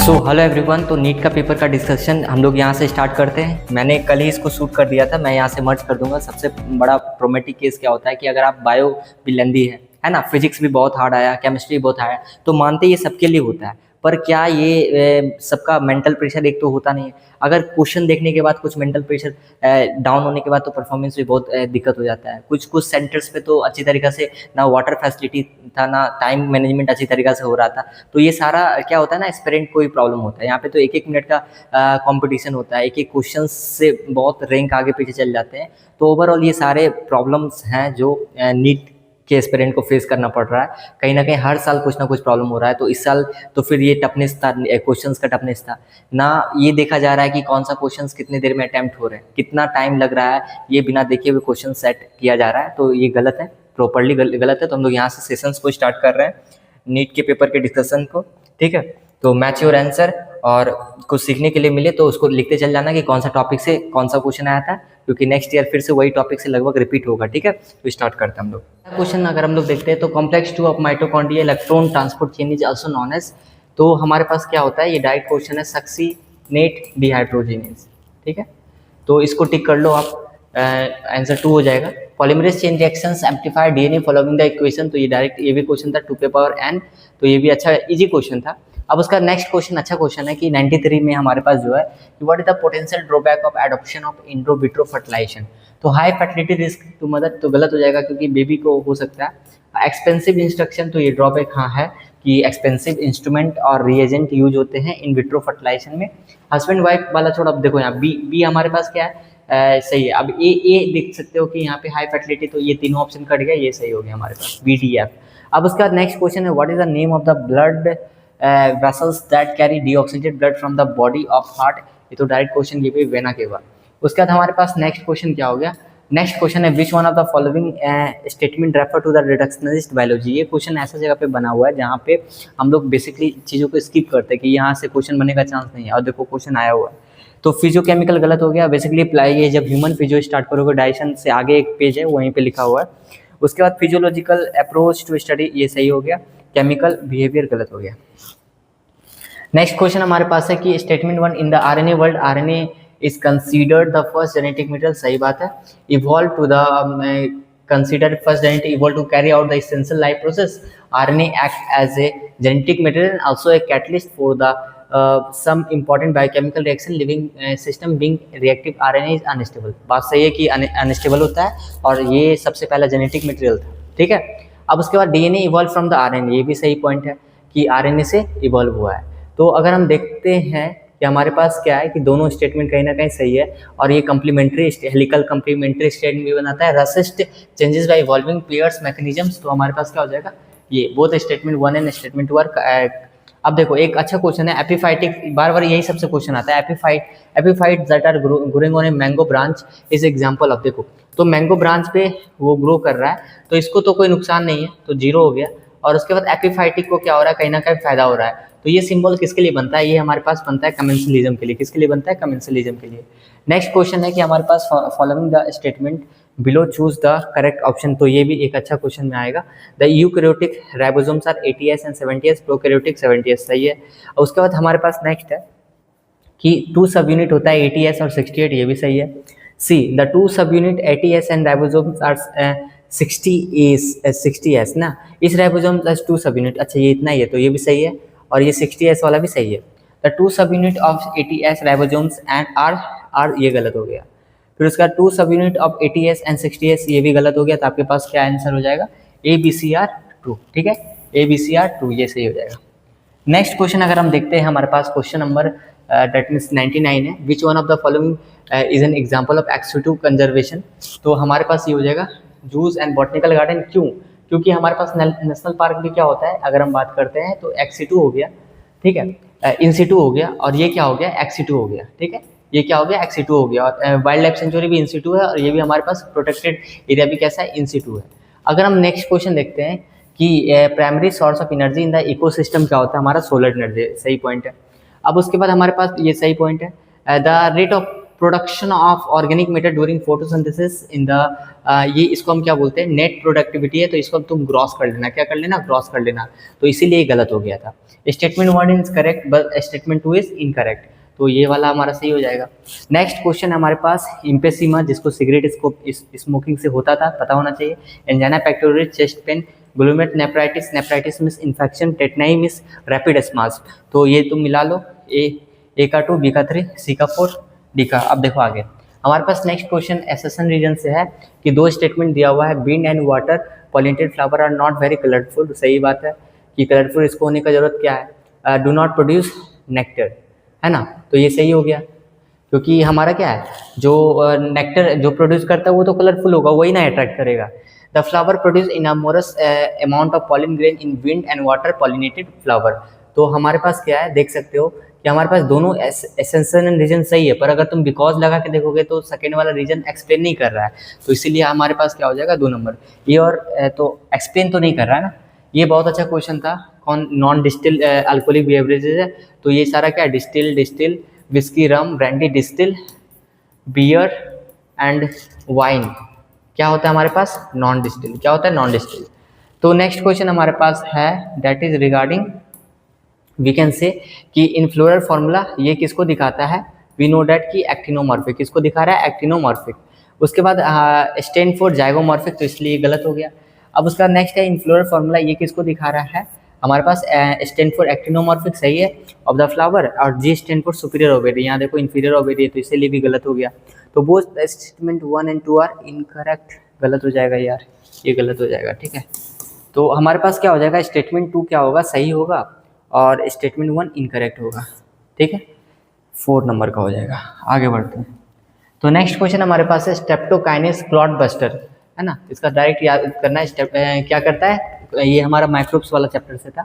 Hello everyone. तो NEET का paper का डिस्कशन हम लोग यहाँ से स्टार्ट करते हैं। मैंने कल ही इसको शूट कर दिया था, मैं यहाँ से मर्ज कर दूंगा। सबसे बड़ा प्रोमेटिक केस क्या होता है कि अगर आप बायो भी लेंदी है ना, फिजिक्स भी बहुत हार्ड आया, केमिस्ट्री बहुत हार्ड आया, तो मानते ये सबके लिए होता है। पर क्या ये सबका मेंटल प्रेशर एक तो होता नहीं है। अगर क्वेश्चन देखने के बाद कुछ मेंटल प्रेशर डाउन होने के बाद तो परफॉर्मेंस भी बहुत दिक्कत हो जाता है। कुछ कुछ सेंटर्स पे तो अच्छी तरीक़ा से ना वाटर फैसिलिटी था, ना टाइम मैनेजमेंट अच्छी तरीक़ा से हो रहा था। तो ये सारा क्या होता है ना, एस्पिरेंट को ही प्रॉब्लम होता है। यहाँ पे तो एक एक मिनट का कंपटीशन होता है, एक एक क्वेश्चन से बहुत रैंक आगे पीछे चल जाते हैं। तो ओवरऑल ये सारे प्रॉब्लम्स हैं जो नीट के एस्पिरेंट को फेस करना पड़ रहा है। कहीं ना कहीं हर साल कुछ ना कुछ प्रॉब्लम हो रहा है। तो इस साल तो फिर ये टफनेस था, क्वेश्चंस का टफनेस था ना। ये देखा जा रहा है कि कौन सा क्वेश्चंस कितने देर में अटेम्प्ट हो रहे हैं, कितना टाइम लग रहा है, ये बिना देखे हुए क्वेश्चन सेट किया जा रहा है। तो ये गलत है, प्रॉपरली गलत है। तो हम लोग यहाँ से सेशंस को स्टार्ट कर रहे हैं, नीट के पेपर के डिस्कशन को। ठीक है, तो मैच योर आंसर, और कुछ सीखने के लिए मिले तो उसको लिखते चल जाना कि कौन सा टॉपिक से कौन सा क्वेश्चन आया था, क्योंकि नेक्स्ट ईयर फिर से वही टॉपिक से लगभग रिपीट होगा। ठीक है, तो स्टार्ट करते हैं हम लोग। क्वेश्चन अगर हम लोग देखते हैं तो complex 2 of mitochondria electron transport chain is also known as. तो हमारे पास क्या होता है, ये डायरेक्ट क्वेश्चन है, सक्सीनेट डिहाइड्रोजिनेज। ठीक है, तो इसको टिक कर लो आप, आंसर 2 हो जाएगा। Polymerase chain reactions amplify DNA following the equation. तो ये डायरेक्ट ये भी क्वेश्चन था 2 के पावर n, तो ये भी अच्छा इजी क्वेश्चन था। अब उसका नेक्स्ट क्वेश्चन अच्छा क्वेश्चन है कि 93 में हमारे पास जो है कि what is the potential drawback of adoption of intro vitro fertilization. तो high fertility risk to mother, तो गलत हो जाएगा क्योंकि बेबी को हो सकता है। एक्सपेंसिव इंस्ट्रक्शन, तो ये ड्रॉबैक हाँ है कि एक्सपेंसिव इंस्ट्रूमेंट और रिएजेंट यूज होते हैं इन विट्रो फर्टिलाइजेशन में। हस्बैंड वाइफ वाला छोड़, अब देखो यहाँ बी हमारे पास क्या है, सही है। अब ए देख सकते हो कि यहाँ पे हाई फर्टिलिटी, तो ये तीनों ऑप्शन कट गया, ये सही हो गया हमारे पास बी डी एफ। अब उसका नेक्स्ट क्वेश्चन है what is the name of the blood vessels that carry deoxygenated blood from the body of heart. ये तो डायरेक्ट क्वेश्चन, ये भी वेना केवा। उसके बाद हमारे पास नेक्स्ट क्वेश्चन क्या हो गया, नेक्स्ट क्वेश्चन है which one of the following statement refer to the reductionist biology. ये क्वेश्चन ऐसा जगह पे बना हुआ है जहाँ पे हम लोग बेसिकली चीज़ों को स्किप करते हैं कि यहाँ से क्वेश्चन बनने का चांस नहीं है, और देखो क्वेश्चन आया हुआ है। तो फिजियोकेमिकल गलत हो गया, बेसिकली अप्लाई ये जब ह्यूमन फिजियो स्टार्ट करोगे डाइजेशन से आगे एक पेज है वहीं पे लिखा हुआ है। उसके बाद फिजियोलॉजिकल अप्रोच टू स्टडी, ये सही हो गया। केमिकल बिहेवियर गलत हो गया। नेक्स्ट क्वेश्चन हमारे पास है कि statement 1 in the RNA world RNA is considered the first genetic material. सही बात है। Evolve to the considered first genetic evolve to carry out the essential life process. RNA act as a genetic material also a catalyst for the some important biochemical reaction living system being reactive RNA is unstable। बात सही है कि unstable होता है, और ये सबसे पहला जेनेटिक मटेरियल था। ठीक है, अब उसके बाद DNA evolve from the RNA, ये भी सही पॉइंट है कि आरएनए से इवॉल्व हुआ है। तो अगर हम देखते हैं कि हमारे पास क्या है कि दोनों स्टेटमेंट कहीं ना कहीं सही है, और ये कम्प्लीमेंट्री हेलिकल कम्प्लीमेंट्री स्टेटमेंट भी बनाता है। Resist changes by evolving pairs mechanisms. तो हमारे पास क्या हो जाएगा, ये बोथ स्टेटमेंट 1 एंड स्टेटमेंट 2। अब देखो एक अच्छा क्वेश्चन है एपिफाइटिक, बार बार यही सबसे क्वेश्चन आता है। Epiphyte that are growing on a mango branch is example of. देखो तो मैंगो ब्रांच पे वो ग्रो कर रहा है, तो इसको तो कोई नुकसान नहीं है, तो 0 हो गया। और उसके बाद एपिफाइटिक को क्या हो रहा है, कहीं ना कहीं फायदा हो रहा है। तो ये सिंबल किसके लिए बनता है, ये हमारे पास बनता है कमेंसलिज्म के लिए। किसके लिए बनता है, कमेंसलिज्म के लिए। नेक्स्ट क्वेश्चन है कि हमारे पास following the statement below choose the correct option. तो ये भी एक अच्छा क्वेश्चन में आएगा। The eukaryotic ribosomes are 80S and 70S, prokaryotic 70S। सही है। उसके बाद हमारे पास नेक्स्ट है कि 2 सब यूनिट होता है 80S और 68, ये भी सही है। See the 2 sub unit 80S and ribosomes are 60S ना, इस राइबोसोम प्लस 2 सब यूनिट, अच्छा ये इतना ही है, तो ये भी सही है। और ये 60S वाला भी सही है। The 2 sub unit of 80S ribosomes and are, ये गलत हो गया। फिर उसका 2 sub unit of 80S and 60S, ये भी गलत हो गया। तो आपके पास क्या आंसर हो जाएगा, ABCR 2। ठीक है, ABCR 2 ये सही हो जाएगा। नेक्स्ट क्वेश्चन अगर हम देखते हैं, हमारे पास क्वेश्चन नंबर डेट मीन्स 99 है। Which one of the following is an example of ex situ conservation. तो हमारे पास ये हो जाएगा जूस एंड बॉटनिकल गार्डन। क्यों, क्योंकि हमारे पास नेशनल पार्क भी क्या होता है, अगर हम बात करते हैं तो एक्सिटू हो गया। ठीक है, इंसिटू हो गया, और ये क्या हो गया, एक्सिटू हो गया। ठीक है, ये क्या हो गया, एक्सिटू हो गया। और वाइल्ड लाइफ सेंचुरी भी इंसिटू है, और ये भी हमारे पास प्रोटेक्टेड एरिया भी कैसा है, इंसिटू है। अगर हम नेक्स्ट क्वेश्चन देखते हैं कि primary source of energy in the ecosystem क्या होता है, हमारा सोलर एनर्जी। सही पॉइंट है। अब उसके बाद हमारे पास ये सही पॉइंट है, the rate of production of organic matter during photosynthesis in the, ये इसको हम क्या बोलते हैं, नेट प्रोडक्टिविटी है, तो इसको तुम ग्रॉस कर लेना, क्या कर लेना, ग्रॉस कर लेना, तो इसीलिए ये गलत हो गया था। Statement 1 is correct but statement 2 is incorrect, तो ये वाला हमारा सही हो जाएगा। नेक्स्ट क्वेश्चन हमारे पास एम्फेसिमा, जिसको सिगरेट स्मोकिंग से होता था, पता होना चाहिए। Angina pectoris, chest pain, glomerulonephritis, nephritis means infection, tetany means rapid spasms, तो ये तुम मिला लो, ए का 2, बी का 3, सी का 4, डी का। अब देखो आगे हमारे पास नेक्स्ट क्वेश्चन एसेसन रीजन से है कि 2 स्टेटमेंट दिया हुआ है, wind and water pollinated flower are not very colourful, सही बात है कि कलरफुल इसको होने का जरूरत क्या है, डू नॉट प्रोड्यूस नेक्टर, है ना, तो ये सही हो गया, क्योंकि हमारा क्या है, जो नेक्टर जो प्रोड्यूस करता है वो तो कलरफुल होगा, वही ना अट्रैक्ट करेगा। The flower produce enormous amount of pollen grain in wind and water pollinated flower, तो हमारे पास क्या है, देख सकते हो कि हमारे पास दोनों एसेंशियल रीजन सही है, पर अगर तुम बिकॉज लगा के देखोगे तो सेकेंड वाला रीजन एक्सप्लेन नहीं कर रहा है, तो इसीलिए हमारे पास क्या हो जाएगा 2 नंबर। ये और तो एक्सप्लेन तो नहीं कर रहा है ना। ये बहुत अच्छा क्वेश्चन था, कौन नॉन डिस्टिल अल्कोहलिक बेवरेजेज है, तो ये सारा क्या, distil, whisky, rum, brandy, distil, beer and wine, क्या होता है हमारे पास, नॉन डिस्टिल, क्या होता है, नॉन डिस्टिल। तो नेक्स्ट क्वेश्चन हमारे पास है that is regarding, we can say कि इन फ्लोरल फॉर्मूला ये किसको दिखाता है, वी नो डैट कि एक्टिनोमॉर्फिक, किसको दिखा रहा है, एक्टिनोमॉर्फिक। उसके बाद स्टैंड फॉर जाइगोमॉर्फिक, तो इसलिए गलत हो गया। अब उसका नेक्स्ट है इन फ्लोरल फॉर्मूला, ये किसको दिखा रहा है, हमारे पास स्टैंड फॉर एक्टिनोमॉर्फिक सही है ऑफ द फ्लावर, और G stand for superior ovary, यहाँ देखो इन्फीरियर ओवेरी है, तो इसीलिए भी गलत हो गया। तो both statement 1 and 2 are incorrect, गलत हो जाएगा यार, ये गलत हो जाएगा, ठीक है। तो हमारे पास क्या हो जाएगा, स्टेटमेंट 2 क्या होगा, सही होगा, और स्टेटमेंट 1 इनकरेक्ट होगा, ठीक है, 4 नंबर का हो जाएगा। आगे बढ़ते हैं। तो नेक्स्ट क्वेश्चन हमारे पास है स्ट्रेप्टोकाइनेस क्लॉट बस्टर, है ना, इसका डायरेक्ट याद करना है, क्या करता है, ये हमारा माइक्रोब्स वाला चैप्टर से था,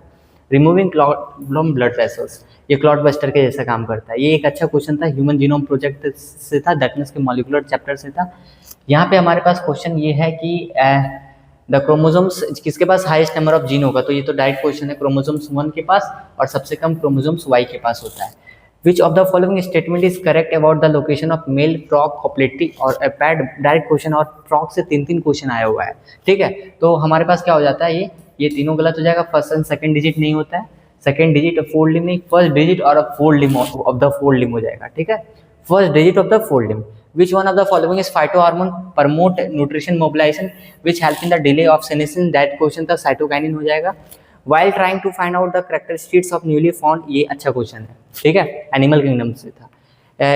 removing clot from blood vessels, ये क्लॉट बस्टर के जैसा काम करता है। ये एक अच्छा क्वेश्चन था, ह्यूमन जीनोम प्रोजेक्ट से था, दैट मीन्स के मॉलिक्यूलर चैप्टर से था। यहाँ पे हमारे पास क्वेश्चन ये है कि द क्रोमोसोम्स, किसके पास हाईएस्ट नंबर ऑफ जीन होगा, तो ये तो डायरेक्ट क्वेश्चन है, क्रोमोसोम्स 1 के पास, और सबसे कम क्रोमोसोम्स Y के पास होता है। Which of the following statement is correct about the location of male frog copulatory और पैड, डायरेक्ट क्वेश्चन, और फ्रॉग से 3 क्वेश्चन आया हुआ है, ठीक है। तो हमारे पास क्या हो जाता है, ये तीनों गलत हो जाएगा, फर्स्ट एंड सेकंड डिजिट नहीं होता है, सेकंड डिजिट फोल्ड लिम नहीं, फर्स्ट डिजिट और फोल्ड लिम ऑफ द फोल्ड लिम हो जाएगा, ठीक है, first digit of the fold लिम। Which one of the following is phytohormone promote nutrition mobilization which help in the delay of senescence, that question था cytokinin हो जाएगा। While trying to find out the characteristics of newly found, ये अच्छा question है, ठीक है, animal kingdom से था।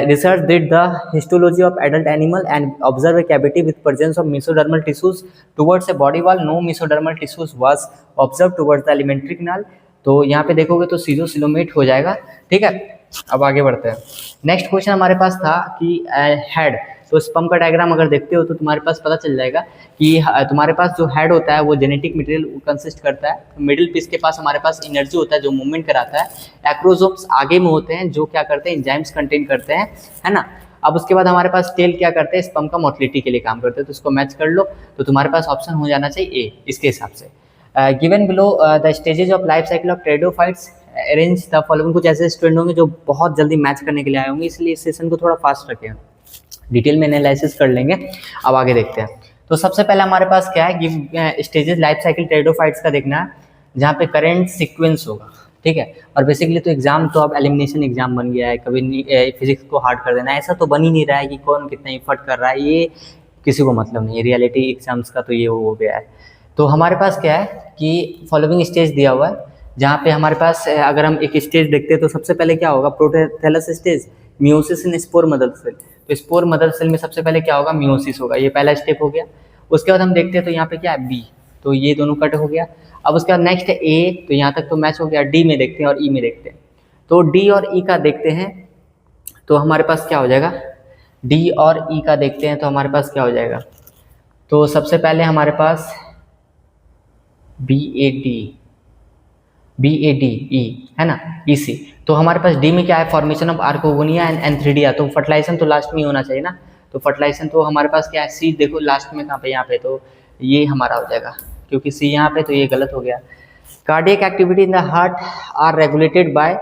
Research did the histology of adult animal and observe a cavity with presence of mesodermal tissues towards a body wall, no mesodermal tissues was observed towards the alimentary canal, तो यहाँ पे देखोगे तो सीजोसिलोमेट हो जाएगा, ठीक है। अब आगे बढ़ते हैं। नेक्स्ट क्वेश्चन हमारे पास था कि हेड, तो स्पर्म का डायग्राम अगर देखते हो तो तुम्हारे पास पता चल जाएगा कि तुम्हारे पास जो हेड होता है वो जेनेटिक मटेरियल कंसिस्ट करता है, मिडिल पीस के पास हमारे पास एनर्जी होता है जो मूवमेंट कराता है, एक्रोसोम्स आगे में होते हैं जो क्या करते हैं, एंजाइम्स कंटेन करते हैं, है ना। अब उसके बाद हमारे पास टेल क्या करते हैं, स्पर्म का मोटिलिटी के लिए काम करते हैं, तो इसको मैच कर लो, तो तुम्हारे पास ऑप्शन हो जाना चाहिए ए इसके हिसाब से। Given below the stages of life cycle of pteridophytes, arrange the following, कुछ ऐसे स्टूडेंट होंगे जो बहुत जल्दी मैच करने के लिए आए होंगे, इसलिए इस सेशन को थोड़ा फास्ट रखें, डिटेल में एनालिसिस कर लेंगे। अब आगे देखते हैं। तो सबसे पहले हमारे पास क्या है, give stages life cycle pteridophytes का देखना है, जहाँ पे करेंट सीक्वेंस होगा, ठीक है। और बेसिकली तो एग्जाम तो अब एलिमिनेशन एग्जाम बन गया है, कभी फिजिक्स को हार्ड कर देना, ऐसा तो बन ही नहीं रहा है कि कौन कितना एफर्ट कर रहा है, ये किसी को मतलब नहीं है, रियलिटी एग्जाम्स का तो ये हो गया है। तो हमारे पास क्या है कि फॉलोइंग स्टेज दिया हुआ है, जहाँ पे हमारे पास अगर हम एक स्टेज देखते हैं तो सबसे पहले क्या होगा, protothallus stage, meiosis in spore mother cell, तो स्पोर मदर सेल में सबसे पहले क्या होगा, मियोसिस होगा, ये पहला स्टेप हो गया। उसके बाद हम देखते हैं तो यहाँ पे क्या है, बी, तो ये दोनों कट हो गया। अब उसके बाद नेक्स्ट है ए, तो यहाँ तक तो मैच हो गया, डी में देखते हैं और ई में देखते हैं, तो डी और ई का देखते हैं तो हमारे पास क्या हो जाएगा, डी और ई का देखते हैं तो हमारे पास क्या हो जाएगा, तो सबसे पहले हमारे पास बी ए डी ई, है ना, ई सी। तो हमारे पास डी में क्या है, फॉर्मेशन ऑफ आर्कोगोनिया एंड एंथ्रीडिया, तो फर्टिलाइजेशन तो लास्ट में ही होना चाहिए ना, तो फर्टिलाइजेशन तो हमारे पास क्या है, सी देखो लास्ट में कहाँ पे, यहाँ पे, तो ये हमारा हो जाएगा, क्योंकि सी यहाँ पे, तो ये गलत हो गया। Cardiac activity in the heart are regulated by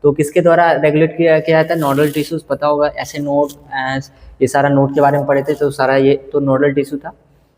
तो किसके द्वारा रेगुलेट किया जाता है? नोडल टिश्यूज, पता होगा, ऐसे नोड, ये सारा नोड के बारे में पढ़े थे, तो सारा ये तो नोडल टिश्यू था।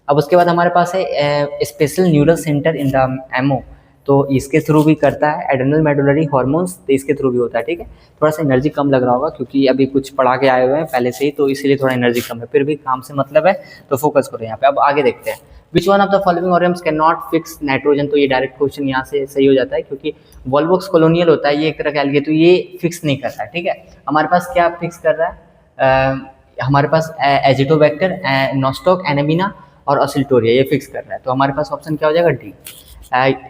अब उसके बाद हमारे पास है special neural centre in the MO, तो इसके थ्रू भी करता है। एड्रेनल मेडुलरी हॉर्मोन्स, तो इसके थ्रू भी होता है। ठीक है, थोड़ा सा एनर्जी कम लग रहा होगा क्योंकि अभी कुछ पढ़ा के आए हुए हैं पहले से ही, तो इसीलिए थोड़ा एनर्जी कम है, फिर भी काम से मतलब है तो फोकस करो यहाँ पे। अब आगे देखते हैं, विच one of the following organs can not fix nitrogen, तो ये डायरेक्ट क्वेश्चन यहाँ से सही हो जाता है क्योंकि वॉल्वोक्स कॉलोनियल होता है ये एक तरह का एल्गे, तो ये फिक्स नहीं कर रहा है। ठीक है, हमारे पास क्या फिक्स कर रहा है? हमारे पास एजिटोबैक्टर, नोस्टॉक, एनेमिना और ऑसिल्टोरिया, ये फिक्स कर रहा है। तो हमारे पास ऑप्शन क्या हो जाएगा? D.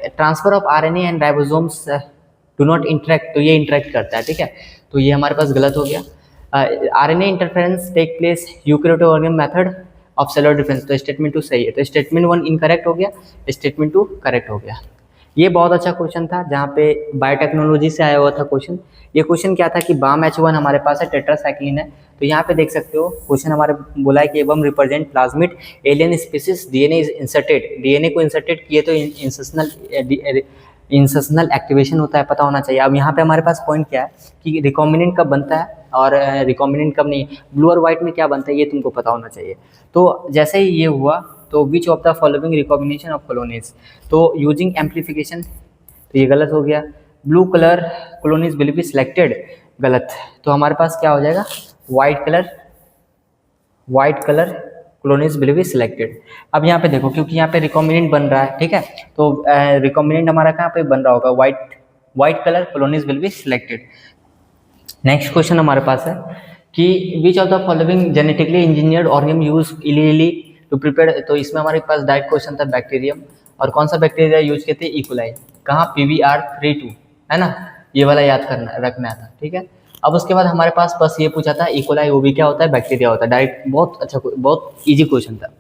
Transfer of RNA and ribosomes do not interact, तो ये इंटरेक्ट करता है। ठीक है, तो ये हमारे पास गलत हो गया। RNA interference take place eukaryotic organ method of cellular difference, तो स्टेटमेंट 2 सही है। तो स्टेटमेंट 1 इनकरेक्ट हो गया, स्टेटमेंट 2 करेक्ट हो गया। ये बहुत अच्छा क्वेश्चन था जहाँ पे बायोटेक्नोलॉजी से आया हुआ था क्वेश्चन। ये क्वेश्चन क्या था कि BAM-H1 हमारे पास है, टेट्रासाइक्लिन है, तो यहाँ पे देख सकते हो क्वेश्चन हमारे बोला है कि एवं represent plasmid alien species, DNA is inserted, DNA को इंसर्टेड किए तो इंसर्शनल एक्टिवेशन होता है, पता होना चाहिए। अब यहाँ पे हमारे पास पॉइंट क्या है कि रिकॉम्बिनेंट कब बनता है और रिकॉम्बिनेंट कब नहीं, ब्लू और व्हाइट में क्या बनता है ये तुमको पता होना चाहिए। तो जैसे ही ये हुआ तो विच of the following recombination of colonies, तो यूजिंग एम्पलीफिकेशन, तो ये गलत हो गया। Blue colour colonies will be selected, गलत। तो हमारे पास क्या हो जाएगा? White colour colonies will be selected. अब यहाँ पे देखो क्योंकि यहाँ पे रिकॉम्बिनेंट बन रहा है, ठीक है, तो रिकॉम्बिनेंट हमारा कहाँ पे बन रहा होगा? White colour colonies will be selected. Next question हमारे पास है कि which of the following genetically engineered organism use illegally to prepare, तो इसमें हमारे पास डायरेक्ट क्वेश्चन था बैक्टीरियम, और कौन सा बैक्टीरिया यूज किए थे? इकोलाई, कहाँ? PBr32, है ना, ये वाला याद करना रखना था। ठीक है, अब उसके बाद हमारे पास बस ये पूछा था इकोलाई, वो भी क्या होता है? बैक्टीरिया होता है। डायरेक्ट बहुत अच्छा, बहुत ईजी क्वेश्चन था।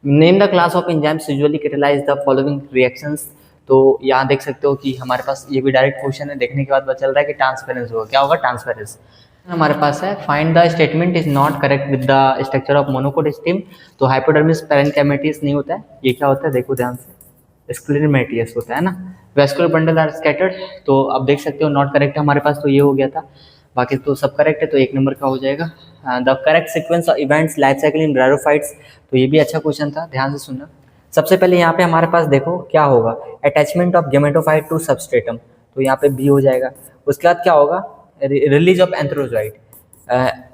Name the class of enzymes usually catalyse the following reactions, तो यहाँ देख सकते हो कि हमारे पास ये भी डायरेक्ट क्वेश्चन है, देखने के बाद पता चल रहा है कि ट्रांसपेरेंस होगा। क्या होगा? ट्रांसपेरेंस। हमारे पास है find the statement is not correct with the structure of monocot stem, तो हाइपोडर्मिस पैरेन्काइमेटिस नहीं होता है, ये क्या होता है? देखो ध्यान से, स्क्लेरोमेटियस होता है ना। वेस्कुलर बंडल आर स्कैटर्ड, तो अब देख सकते हो नॉट करेक्ट हमारे पास, तो ये हो गया था, बाकी तो सब करेक्ट है, तो 1 नंबर का हो जाएगा। The correct sequence of events life cycle in bryophytes, तो ये भी अच्छा क्वेश्चन था, ध्यान से सुनना। सबसे पहले यहाँ पे हमारे पास देखो क्या होगा? Attachment of gametophyte to substratum, तो यहाँ पे बी हो जाएगा। उसके बाद क्या होगा? रिलीज ऑफ एंथ्रोजोइट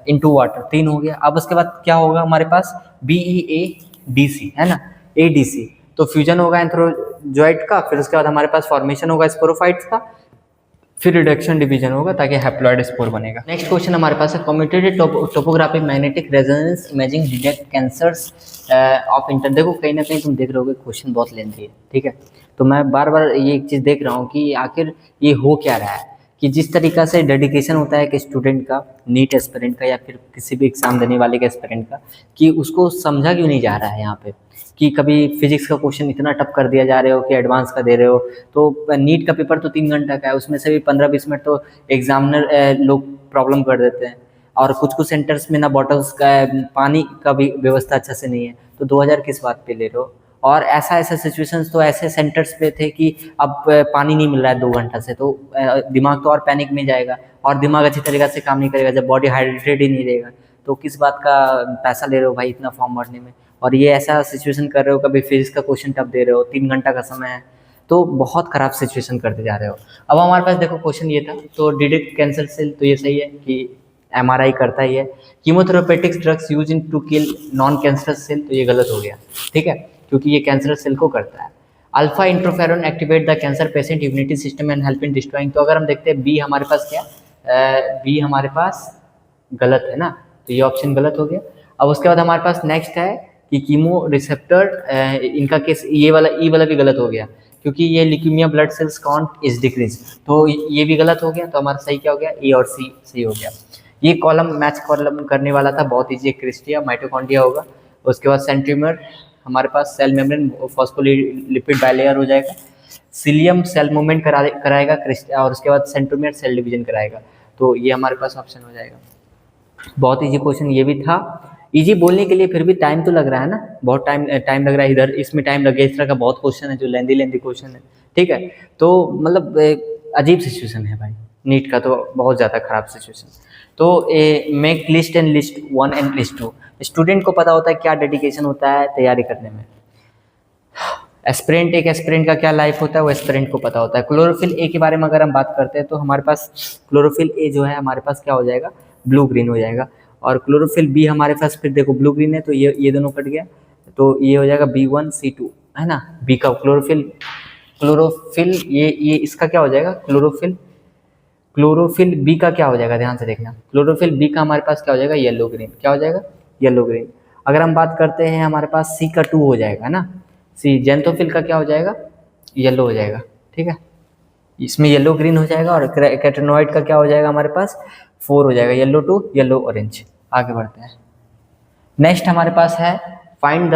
इनटू वाटर, 3 हो गया। अब उसके बाद क्या होगा हमारे पास? BEADC, है ना, ADC, तो फ्यूजन होगा एंथ्रोजोइट का, फिर उसके बाद हमारे पास फॉर्मेशन होगा स्पोरोफाइट्स का, फिर रिडक्शन डिवीजन होगा ताकि हैप्लॉइड स्पोर बनेगा। नेक्स्ट क्वेश्चन हमारे पास है computed tomography magnetic resonance imaging detect cancers of inter, देखो कहीं ना कहीं तुम देख रहे होगे क्वेश्चन बहुत लेंथी है, ठीक है, तो मैं बार बार ये एक चीज़ देख रहा हूँ कि आखिर ये हो क्या रहा है, कि जिस तरीका से डेडिकेशन होता है कि स्टूडेंट का, नीट एस्पिरेंट का या फिर किसी भी एग्जाम देने वाले के एस्पिरेंट का, कि उसको समझा क्यों नहीं जा रहा है यहाँ पे, कि कभी फिजिक्स का क्वेश्चन इतना टफ कर दिया जा रहे हो कि एडवांस का दे रहे हो। तो नीट का पेपर तो 3 घंटा का है, उसमें से भी 15-20 मिनट तो एग्जामिनर लोग प्रॉब्लम कर देते हैं, और कुछ कुछ सेंटर्स में ना बॉटल्स का पानी का भी व्यवस्था अच्छा से नहीं है, तो 2000 किस बात पे ले रहे हो। और ऐसा सिचुएशंस तो ऐसे सेंटर्स पे थे कि अब पानी नहीं मिल रहा है 2 घंटा से, तो दिमाग तो और पैनिक में जाएगा, और दिमाग अच्छी तरीके से काम नहीं करेगा जब बॉडी हाइड्रेटेड ही नहीं रहेगा, तो किस बात का पैसा ले रहे हो भाई इतना फॉर्म भरने में। और ये ऐसा सिचुएशन कर रहे हो, कभी फिजिक्स का क्वेश्चन टफ दे रहे हो, 3 घंटा का समय है, तो बहुत खराब सिचुएशन करते जा रहे हो। अब हमारे पास देखो क्वेश्चन ये था, तो डिटेक्ट कैंसर सेल, तो ये सही है कि MRI करता ही है। Chemotherapeutics drugs use in to kill non cancerous cell, तो ये गलत हो गया, ठीक है, क्योंकि ये कैंसर सेल को करता है। Alpha interferon activate the cancer patient immunity system and help in destroying, तो अगर हम देखते हैं बी हमारे पास क्या, बी हमारे पास गलत है ना, तो ये ऑप्शन गलत हो गया। अब उसके बाद हमारे पास नेक्स्ट है कि कीमो रिसेप्टर, इनका केस ये वाला ई वाला भी गलत हो गया, क्योंकि ये leukaemia blood cells count is decrease, तो ये भी गलत हो गया। तो हमारा सही क्या हो गया? ए और सी सही हो गया। ये कॉलम मैच कॉलम करने वाला था, बहुत ईजी, क्रिस्टिया माइटोकॉन्ड्रिया होगा। उसके बाद सेंट्रीमर हमारे पास सेल मेम्ब्रेन फॉस्फोलिपिड बाइलेयर हो जाएगा। सिलियम सेल मूवमेंट कराएगा क्रिस्टिया, और उसके बाद सेंट्रोमियर सेल डिवीजन कराएगा, तो ये हमारे पास ऑप्शन हो जाएगा। बहुत ईजी क्वेश्चन ये भी था, इजी बोलने के लिए, फिर भी टाइम तो लग रहा है ना, बहुत टाइम लग रहा है, इधर इसमें टाइम लग गया, इस तरह का बहुत क्वेश्चन है जो लेंदी क्वेश्चन है, ठीक है, तो मतलब अजीब सिचुएशन है भाई। नीट का तो बहुत ज़्यादा खराब सिचुएशन। तो make list and list 1 and list 2, student को पता होता है क्या डेडिकेशन होता है तैयारी करने में। एस्पिरेंट, एक एस्पिरेंट का क्या लाइफ होता है वो एस्पिरेंट को पता होता है। क्लोरोफिल ए के बारे में अगर हम बात करते हैं तो हमारे पास क्लोरोफिल ए जो है हमारे पास क्या हो जाएगा, ब्लू ग्रीन हो जाएगा। और क्लोरोफिल बी हमारे पास फिर देखो ब्लू ग्रीन है तो ये दोनों कट गया, तो ये हो जाएगा B1C2 है ना। बी का क्लोरोफिल ये इसका क्या हो जाएगा, क्लोरोफिल बी का क्या हो जाएगा, ध्यान से देखना। क्लोरोफिल बी का हमारे पास क्या हो जाएगा, येलो ग्रीन। क्या हो जाएगा, येलो ग्रीन। अगर हम बात करते हैं हमारे पास सी का 2 हो जाएगा ना, सी जेंथोफिल का क्या हो जाएगा, येलो हो जाएगा। ठीक है, इसमें येलो ग्रीन हो जाएगा। और कैटेनोइड का क्या हो जाएगा हमारे पास 4 हो जाएगा, येलो टू येलो ऑरेंज। आगे बढ़ते हैं। नेक्स्ट हमारे पास है find the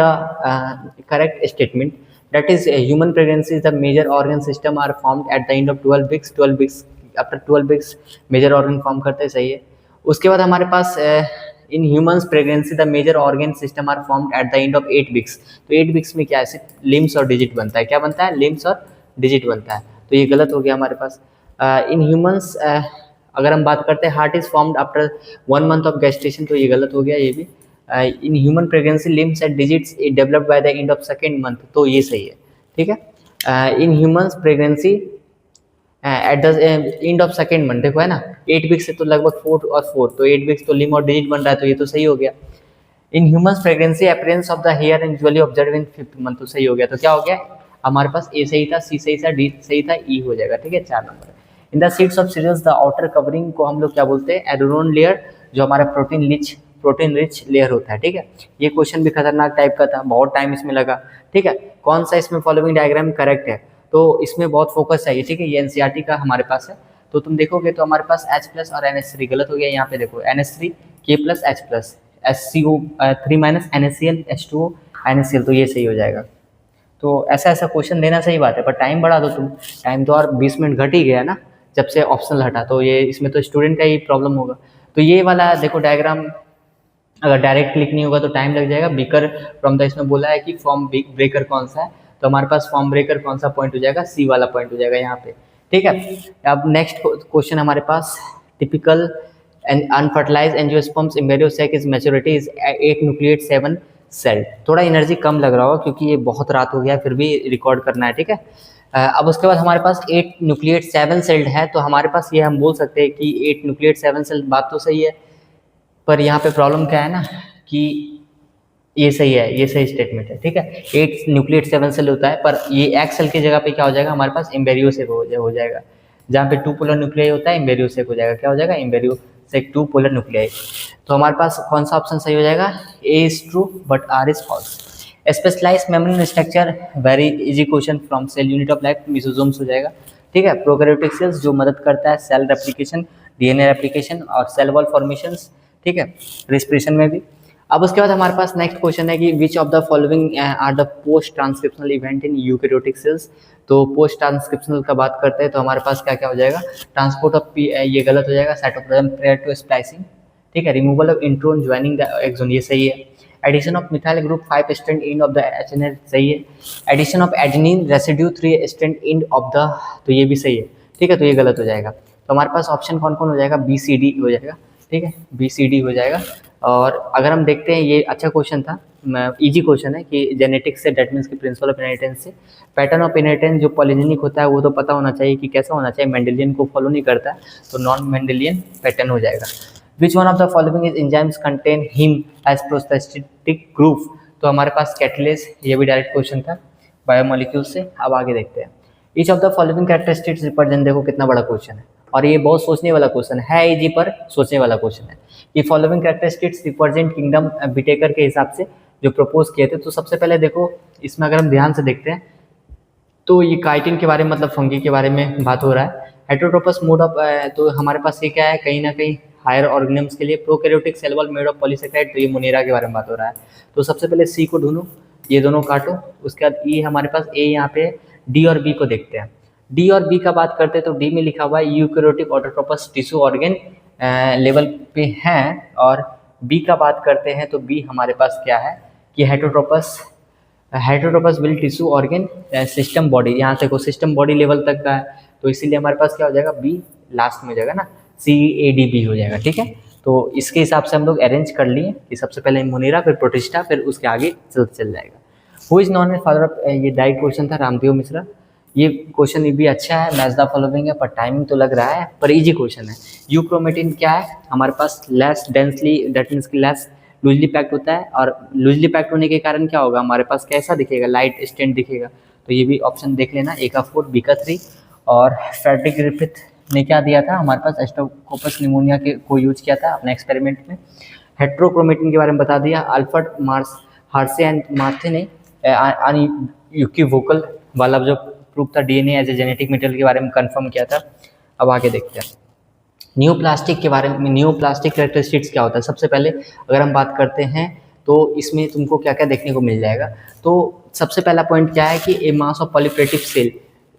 correct statement that is human pregnancy the major organ system are formed at the end of 12 weeks. 12 weeks after 12 weeks major organ form करते हैं, सही है। उसके बाद हमारे पास in humans pregnancy the major organ system are formed at the end of 8 weeks. तो 8 weeks में क्या है, सिर्फ लिम्स और डिजिट बनता है। क्या बनता है, लिम्स और डिजिट बनता है। तो ये गलत हो गया हमारे पास। इन ह्यूमंस अगर हम बात करते हैं heart is formed after 1 month of gestation, तो ये गलत हो गया ये भी। In human pregnancy limbs and digits developed by the end of 2nd month, तो ये सही है। ठीक है, इन humans pregnancy eight the end of 2nd month, देखो है ना 8 वीक्स से तो लगभग 4 और 4, तो 8 वीक्स तो लिम और डिजिट बन रहा है, तो ये तो सही हो गया। In humans pregnancy appearance of the hair usually observe in 5th month, तो सही हो गया। तो क्या हो गया हमारे पास, ए सही था, सी सही था, डी सही था, ई हो जाएगा। ठीक है, 4 नंबर। In the seeds of cereals the outer covering को हम लोग क्या बोलते हैं, एडोनोन लेयर, जो हमारा प्रोटीन रिच लेयर होता है। ठीक है, ये क्वेश्चन भी खतरनाक टाइप का था, बहुत टाइम इसमें लगा। ठीक है, कौन सा इसमें फॉलोइंग डायग्राम करेक्ट है, तो इसमें बहुत फोकस चाहिए। ठीक है, ये एनसीईआरटी का हमारे पास है, तो तुम देखोगे तो हमारे पास H+ और NH3 गलत हो गया। यहाँ पे देखो NH3 K+H+, SCO3- NaCl H2O NaCl, तो ये सही हो जाएगा। तो ऐसा क्वेश्चन देना सही बात है, पर टाइम बढ़ा दो तुम, टाइम तो और 20 मिनट घट ही गया ना जब से ऑप्शनल हटा, तो ये इसमें तो स्टूडेंट का ही प्रॉब्लम होगा। तो ये वाला देखो डायग्राम अगर डायरेक्ट क्लिक नहीं होगा तो टाइम लग जाएगा। बीकर फ्रॉम द, इसमें बोला है कि फॉर्म ब्रेकर कौन सा है, तो हमारे पास फॉर्म ब्रेकर कौन सा पॉइंट हो जाएगा, सी वाला पॉइंट हो जाएगा यहाँ पे। ठीक है, अब नेक्स्ट क्वेश्चन हमारे पास, typical unfertilized angiosperms embryo sac is maturity is 8 nucleate 7 cell. थोड़ा एनर्जी कम लग रहा होगा क्योंकि ये बहुत रात हो गया, फिर भी रिकॉर्ड करना है। ठीक है, अब उसके बाद हमारे पास 8 न्यूक्लिएट 7 सेल्ड है, तो हमारे पास ये हम बोल सकते हैं कि 8 न्यूक्लिएट 7 सेल, बात तो सही है, पर यहाँ पे प्रॉब्लम क्या है ना कि ये सही है, ये सही स्टेटमेंट है। ठीक है, 8 न्यूक्लिएट 7 सेल होता है, पर ये एक्स सेल की जगह पे क्या हो जाएगा हमारे पास, एम्ब्रियो सेक हो जाएगा। जहाँ पे 2 पोलर न्यूक्लियाई होता है, एम्ब्रियो सेक हो जाएगा। क्या हो जाएगा, एम्ब्रियो सेक 2 पोलर न्यूक्लियाई। तो हमारे पास कौन सा ऑप्शन सही हो जाएगा, A is true but R is false. Specialised membrane structure, very easy question, from cell unit of life, mesosomes हो जाएगा। ठीक है, प्रोकैरियोटिक सेल्स जो मदद करता है सेल रेप्लिकेशन, डीएनए रेप्लिकेशन और सेल वॉल फॉर्मेशंस। ठीक है, रेस्पिरेशन में भी। अब उसके बाद हमारे पास नेक्स्ट क्वेश्चन है कि which of the following are the post transcriptional event in eukaryotic cells. तो पोस्ट ट्रांसक्रिप्शनल का बात करते हैं तो हमारे पास क्या क्या हो जाएगा, ट्रांसपोर्ट ऑफ ये गलत हो जाएगा, साइटोप्लाज्म प्रायर टू स्प्लाइसिंग। ठीक है, removal of intron joining the exon, ये सही है। Addition of methyl group 5 strand end of the HNL, सही है। Addition of adenine residue 3 strand end of the, तो ये भी सही है। ठीक है, तो ये गलत हो जाएगा। तो हमारे पास ऑप्शन कौन कौन हो जाएगा, BCD हो जाएगा। ठीक है, BCD हो जाएगा। और अगर हम देखते हैं, ये अच्छा क्वेश्चन था, इजी क्वेश्चन है कि जेनेटिक्स से, डेट मीन्स की प्रिंसिपल ऑफ इनहेरिटेंस से। पैटर्न ऑफ इनहेरिटेंस जो पॉलीजेनिक होता है वो तो पता होना चाहिए कि कैसा होना चाहिए, मेंडेलियन को फॉलो नहीं करता है, तो नॉन मेंडेलियन पैटर्न हो जाएगा। Which one of the following is enzymes contain haem as prosthetic group, तो हमारे पास कैटलेज, ये भी डायरेक्ट क्वेश्चन था बायोमोलिक्यूल से। अब आगे देखते हैं, each of the following characteristics represent, देखो कितना बड़ा क्वेश्चन है, और ये बहुत सोचने वाला क्वेश्चन है इजी पर सोचने वाला क्वेश्चन है। ये फॉलोइंग कैरेक्टरिस्टिक्स रिप्रेजेंट किंगडम बिटेकर के हिसाब से जो प्रपोज किए थे। तो सबसे पहले देखो इसमें अगर हम ध्यान से देखते हैं तो ये काइटिन के बारे में, मतलब फंगी के बारे में बात हो रहा है। हेटेरोट्रोपस मोड ऑफ, तो हमारे पास ये क्या है, कहीं ना कहीं हायर ऑर्गेनिम्स के लिए prokaryotic cell wall made of polysaccharide, तो ये मोनेरा के बारे में बात हो रहा है। तो सबसे पहले सी को ढूंढो, ये दोनों काटो, उसके बाद ई हमारे पास, ए यहाँ पे, डी और बी को देखते हैं। डी और बी का बात करते हैं तो डी में लिखा हुआ है यूकैरियोटिक ऑटोट्रोपस टिश्यू ऑर्गेन लेवल पे हैं, और बी का बात करते हैं तो बी हमारे पास क्या है कि heterotrophs will tissue organ system body, यहाँ से को सिस्टम बॉडी लेवल तक का है, तो इसीलिए हमारे पास क्या हो जाएगा, बी लास्ट में हो जाएगा ना, CADB हो जाएगा, ठीक है। तो इसके हिसाब से हम लोग अरेंज कर लिए कि सबसे पहले मुनीरा, फिर प्रोटिस्टा, फिर उसके आगे चल जाएगा। Who is non a father of, ये डायरेक्ट क्वेश्चन था, रामदेव मिश्रा। ये क्वेश्चन भी अच्छा है, मैच द फॉलोइंग है, पर टाइमिंग तो लग रहा है, पर इजी क्वेश्चन है। यूक्रोमेटिन क्या है हमारे पास, लेस डेंसली, दैट मीन्स कि लेस लूजली पैक्ड होता है, और लूजली पैक्ड होने के कारण क्या होगा हमारे पास, कैसा दिखेगा, लाइट स्टेंट दिखेगा। तो ये भी ऑप्शन देख लेना, A का 4, B का 3। और फ्रेडरिक ग्रिफिथ ने क्या दिया था हमारे पास, स्ट्रेप्टोकोकस निमोनिया के को यूज किया था अपने एक्सपेरिमेंट में। हेट्रोक्रोमेटिन के बारे में बता दिया, अल्फ्रेड हार्से एंड मार्थे ने यूनिवोकल वाला जो प्रूफ था DNA as a genetic material के बारे में कंफर्म किया था। अब आगे देखते हैं न्यूप्लास्टिक के बारे में। न्यूप्लास्टिक कैरेक्टरिस्टिक्स क्या होता है, सबसे पहले अगर हम बात करते हैं तो इसमें तुमको क्या क्या देखने को मिल जाएगा। तो सबसे पहला पॉइंट क्या है कि a mass of proliferative cell,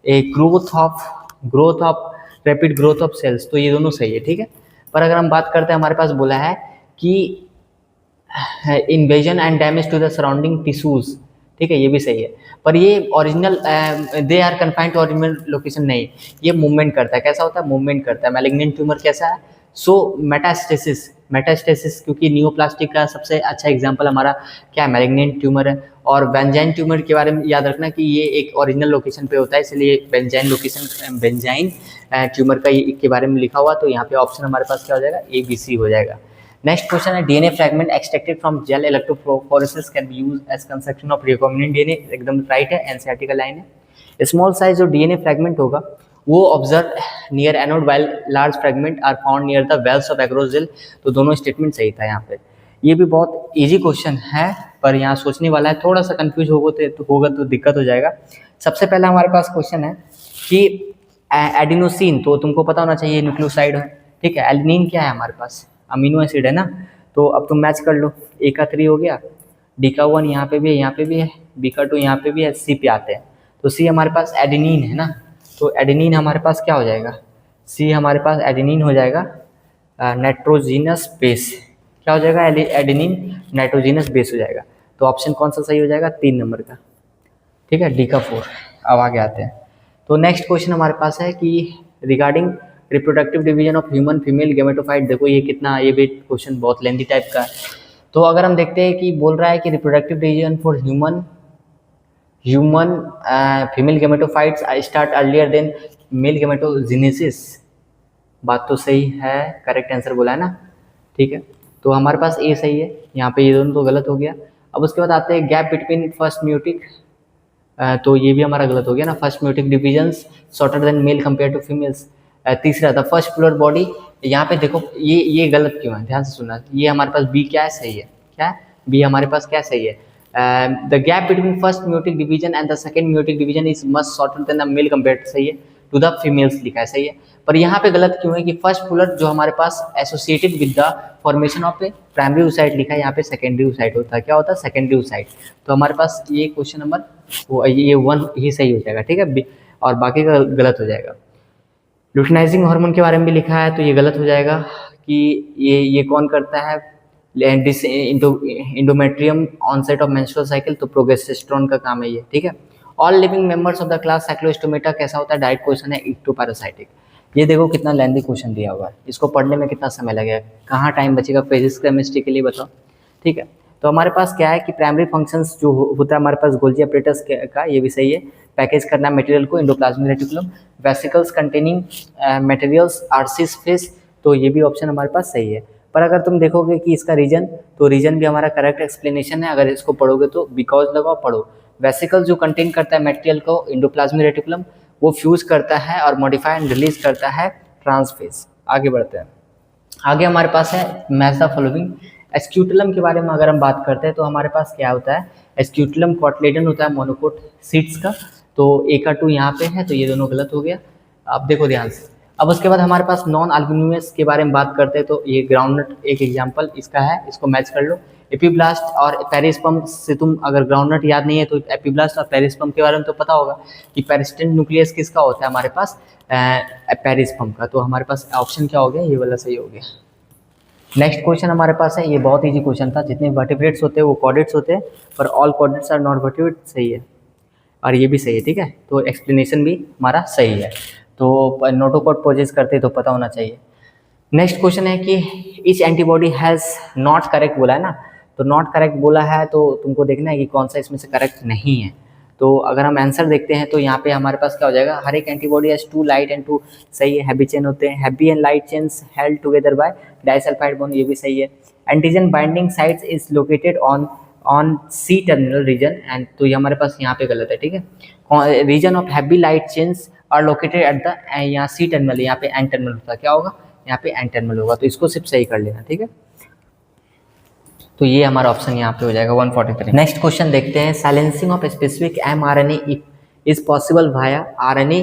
a growth of rapid growth of cells, तो ये दोनों सही है, ठीक है। पर अगर हम बात करते हैं, हमारे पास बोला है कि invasion and damage to the surrounding tissues, ठीक है, ये भी सही है। पर ये original they are confined to original location नहीं, ये मूवमेंट करता है। कैसा होता है, मूवमेंट करता है। मैलिग्नेंट ट्यूमर कैसा है, सो मेटास्टेसिस, क्योंकि न्यूप्लास्टिक का सबसे अच्छा एग्जांपल हमारा क्या है, मैलिग्नेंट ट्यूमर है। और बेंजाइन ट्यूमर के बारे में याद रखना कि ये एक ओरिजिनल लोकेशन पे होता है, इसलिए बेंजाइन ट्यूमर का के बारे में लिखा हुआ, तो यहाँ पे ऑप्शन हमारे पास क्या हो जाएगा, ABC हो जाएगा। नेक्स्ट क्वेश्चन है DNA fragment extracted from gel electrophoresis can be used as construction of recombinant DNA, एकदम राइट है, एनसीईआरटी का लाइन है। स्मॉल साइज जो DNA फ्रैगमेंट होगा वो observe near anode while large fragment are found near the wells of agarose, तो दोनों statement सही था यहाँ पे। ये भी बहुत इजी क्वेश्चन है, पर यहाँ सोचने वाला है, थोड़ा सा कंफ्यूज होगा तो दिक्कत हो जाएगा। सबसे पहला हमारे पास क्वेश्चन है कि एडिनोसिन, तो तुमको पता होना चाहिए न्यूक्लियोसाइड है, ठीक है। एलिनिन क्या है हमारे पास, अमीनो एसिड है ना। तो अब तुम मैच कर लो, A का 3 हो गया, D का 1 यहाँ पे भी है, यहाँ पे भी है, B का 2 यहाँ पे भी है, C पे आते हैं। तो C हमारे पास एडेनिन है ना, तो एडेनिन हमारे पास क्या हो जाएगा, C हमारे पास एडेनिन हो जाएगा नाइट्रोजिनस बेस, क्या हो जाएगा, एडेनिन नाइट्रोजिनस बेस हो जाएगा। तो ऑप्शन कौन सा सही हो जाएगा, 3 नंबर का, ठीक है, D का 4। अब आगे आते हैं। तो नेक्स्ट क्वेश्चन हमारे पास है कि regarding reproductive division of human female gametophyte. देखो ये कितना, ये भी क्वेश्चन बहुत लेंथी टाइप का है। तो अगर हम देखते हैं कि बोल रहा है कि reproductive division for human female gametophytes start earlier than male gametogenesis, बात तो सही है, करेक्ट आंसर बोला है ना, ठीक है। तो हमारे पास A सही है, यहाँ पे ये दोनों तो गलत हो गया। अब उसके बाद आते हैं गैप बिटवीन फर्स्ट म्यूटिक, तो ये भी हमारा गलत हो गया ना, first meiotic divisions shorter than male compare to females. तीसरा था फर्स्ट फ्लोर बॉडी, यहाँ पे देखो ये गलत क्यों है, ध्यान से सुनना। ये हमारे पास B क्या है, सही है, क्या है B हमारे पास क्या सही है, the gap between first meiotic division and the second meiotic division is much shorter than the male compare, सही है, टू द फीमेल्स लिखा है, सही है। पर यहाँ पे गलत क्यों है कि फर्स्ट फ्लोर जो हमारे पास associated with the formation of a primary oocyte लिखा है, यहाँ पे सेकेंडरी oocyte होता है, क्या होता है, सेकेंडरी oocyte। तो हमारे पास ये क्वेश्चन नंबर ये 1 ही सही हो जाएगा, ठीक है, और बाकी का गलत हो जाएगा। लुटिनाइजिंग हार्मोन के बारे में भी लिखा है, तो ये गलत हो जाएगा कि ये कौन करता है, endometrium onset of menstrual cycle, तो प्रोजेस्टेरोन का काम है ये, ठीक है। All living members of the class cyclostomata कैसा होता है, डायरेक्ट क्वेश्चन है, इक्टोपैरासाइटिक। ये देखो कितना लेंथी क्वेश्चन दिया हुआ है, इसको पढ़ने में कितना समय लगेगा, कहाँ टाइम बचेगा फिजिक्स केमिस्ट्री के लिए बताओ, ठीक है। तो हमारे पास क्या है कि प्राइमरी फंक्शंस जो होता है हमारे पास गोल्जी अपरेटस का, ये भी सही है, पैकेज करना मटेरियल को, endoplasmic reticulum, vesicles containing materials, आर्सिस फेस, तो ये भी ऑप्शन हमारे पास सही है। पर अगर तुम देखोगे कि इसका रीजन, तो रीजन भी हमारा करेक्ट एक्सप्लेनेशन है, अगर इसको पढ़ोगे तो बिकॉज लगाओ, पढ़ो। वेसिकल जो कंटेन करता है मटेरियल को, एंडोप्लाज्मिक रेटिकुलम, वो फ्यूज करता है और मॉडिफाई एंड रिलीज करता है ट्रांसफेज। आगे बढ़ते हैं, आगे हमारे पास है मैच द फॉलोइंग। एस्क्यूटलम के बारे में अगर हम बात करते हैं तो हमारे पास क्या होता है, एस्क्यूटलम कॉटलेडन होता है मोनोकोट सीड्स का, तो A का 2 यहाँ पे है, तो ये दोनों गलत हो गया। अब देखो ध्यान से, अब उसके बाद हमारे पास नॉन अल्बिनियस के बारे में बात करते हैं, तो ये ग्राउंडनट एक एग्जांपल इसका है, इसको मैच कर लो। एपीब्लास्ट और पेरिस्पर्म से तुम अगर ग्राउंडनट याद नहीं है तो एपीब्लास्ट और पेरिस्पर्म के बारे में तो पता होगा कि पेरिस्टेंट न्यूक्लियस किसका होता है हमारे पास, पेरिस्पर्म का। तो हमारे पास ऑप्शन क्या हो गया, ये वाला सही हो गया। नेक्स्ट क्वेश्चन हमारे पास है, ये बहुत ईजी क्वेश्चन था, जितने वर्टिब्रेट्स होते हैं वो कॉर्डेट्स होते हैं, पर all chordates are not vertebrate, सही है, और ये भी सही है, ठीक है। तो एक्सप्लेनेशन भी हमारा सही है। तो नोटोकोड पोजेस करते तो पता होना चाहिए। नेक्स्ट क्वेश्चन है कि etch antibody has not correct बोला है ना, तो नॉट करेक्ट बोला है तो तुमको देखना है कि कौन सा इसमें से करेक्ट नहीं है। तो अगर हम आंसर देखते हैं तो यहाँ पे हमारे पास क्या हो जाएगा, हर एक एंटीबॉडी हैज 2 लाइट एंड 2 सही है, हैवी चेन होते हैं, heavy and light chains held together by disulphide bond, ये भी सही है। Antigen binding sites is located on C terminal region and, तो ये हमारे पास यहाँ पे गलत है, ठीक है। Region of heavy light chains are located at the, यहाँ सी टर्मिनल, यहाँ पे एन टर्मिनल होता है, क्या होगा यहाँ पे एन टर्मिनल होगा, तो इसको सिर्फ सही कर लेना, ठीक है। तो ये हमारा ऑप्शन यहाँ पे हो जाएगा 143। नेक्स्ट क्वेश्चन देखते हैं, silencing of specific mRNA is possible via RNA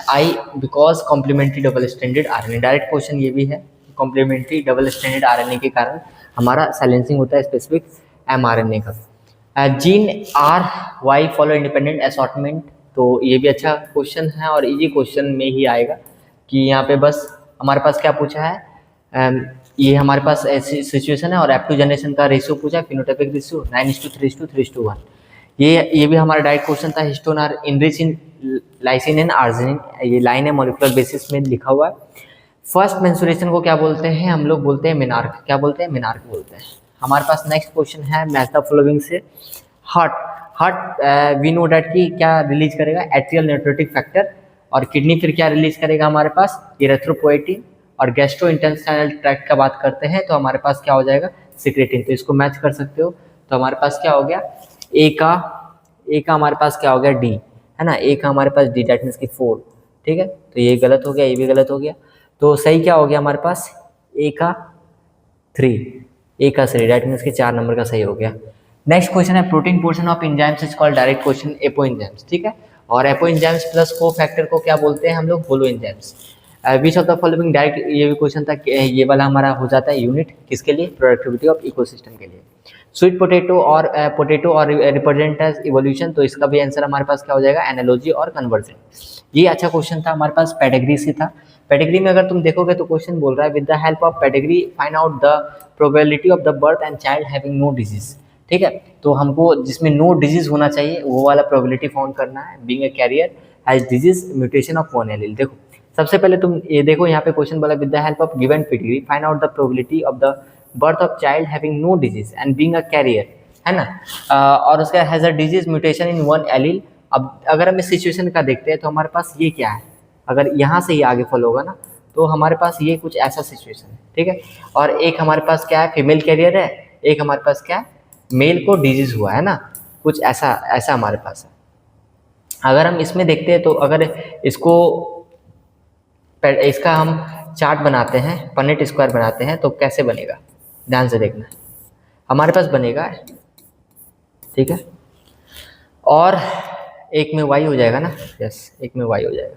I because complementary double stranded RNA। Direct question ये भी है, कॉम्प्लीमेंट्री डबल स्ट्रैंडेड RNA के कारण हमारा साइलेंसिंग होता है स्पेसिफिक mRNA का। Gene R Y follow independent assortment, तो ये भी अच्छा क्वेश्चन है और इजी क्वेश्चन में ही आएगा कि यहाँ पे बस हमारे पास क्या पूछा है, ये हमारे पास ऐसी सिचुएशन है और F2 जनरेशन का रेशियो पूछा, फिनोटाइपिक रेशियो 9:3:3:1। ये भी हमारा डायरेक्ट क्वेश्चन था। Histone are enrich in lysine and arginine, ये लाइन है मॉलिक्यूलर बेसिस में लिखा हुआ है। फर्स्ट मेंस्ट्रुएशन को क्या बोलते हैं, हम लोग बोलते हैं मेनार्क, क्या बोलते हैं, मेनार्क बोलते हैं। हमारे पास नेक्स्ट क्वेश्चन है मैच द फॉलोइंग से, हार्ट वी नो डैट की क्या रिलीज करेगा, एट्रियल न्यूट्रोटिक फैक्टर, और किडनी फिर क्या रिलीज करेगा हमारे पास, इरेथ्रोपोएटिन, और गैस्ट्रोइंटेस्टाइनल ट्रैक्ट का बात करते हैं तो हमारे पास क्या हो जाएगा, सिक्रेटिन। तो इसको मैच कर सकते हो, तो हमारे पास क्या हो गया, ए का हमारे पास क्या हो गया, डी है ना, ए का हमारे पास डी, दैट मीन्स की 4, ठीक है। तो ये गलत हो गया, ये भी गलत हो गया, तो सही क्या हो गया हमारे पास, ए का 3, दैट मीन्स की 4 नंबर का सही हो गया। नेक्स्ट क्वेश्चन है, protein portion of enzymes is called, direct question, apo enzymes, ठीक है। और apo enzymes plus cofactor को क्या बोलते हैं हम लोग, holo enzymes. Which of the following, direct ये भी क्वेश्चन था, ये वाला हमारा हो जाता है यूनिट किसके लिए, प्रोडक्टिविटी ऑफ इकोसिस्टम के लिए। स्वीट पोटैटो और रिप्रेजेंट एज इवोल्यूशन, तो इसका भी आंसर हमारे पास क्या हो जाएगा, एनालॉजी और कन्वर्जन। ये अच्छा क्वेश्चन था हमारे पास, पेडिग्री से था। पेडिग्री में अगर तुम देखोगे तो क्वेश्चन बोल रहा है, with the help of pedigree find out the probability of the birth and child having no disease, ठीक है। तो हमको जिसमें नो डिजीज होना चाहिए वो वाला प्रोबेबिलिटी फाउंड करना है। Being a carrier has disease mutation of one allele. देखो सबसे पहले तुम ये देखो, यहाँ पे क्वेश्चन बोला, with the help of given pedigree find out the probability of the birth of child having no disease and being a carrier, है ना, और उसका has a disease mutation in one allele. अब अगर हम इस सिचुएशन का देखते हैं तो हमारे पास ये क्या है, अगर यहाँ से ही आगे फॉलो होगा ना तो हमारे पास ये कुछ ऐसा सिचुएशन है, ठीक है। और एक हमारे पास क्या है, फीमेल कैरियर है, एक हमारे पास क्या है, मेल को डिजीज हुआ है ना, कुछ ऐसा हमारे पास है। अगर हम इसमें देखते हैं तो अगर इसका हम चार्ट बनाते हैं, पनेट स्क्वायर बनाते हैं तो कैसे बनेगा, ध्यान से देखना, हमारे पास बनेगा, ठीक है, और एक में वाई हो जाएगा ना, यस, एक में वाई हो जाएगा,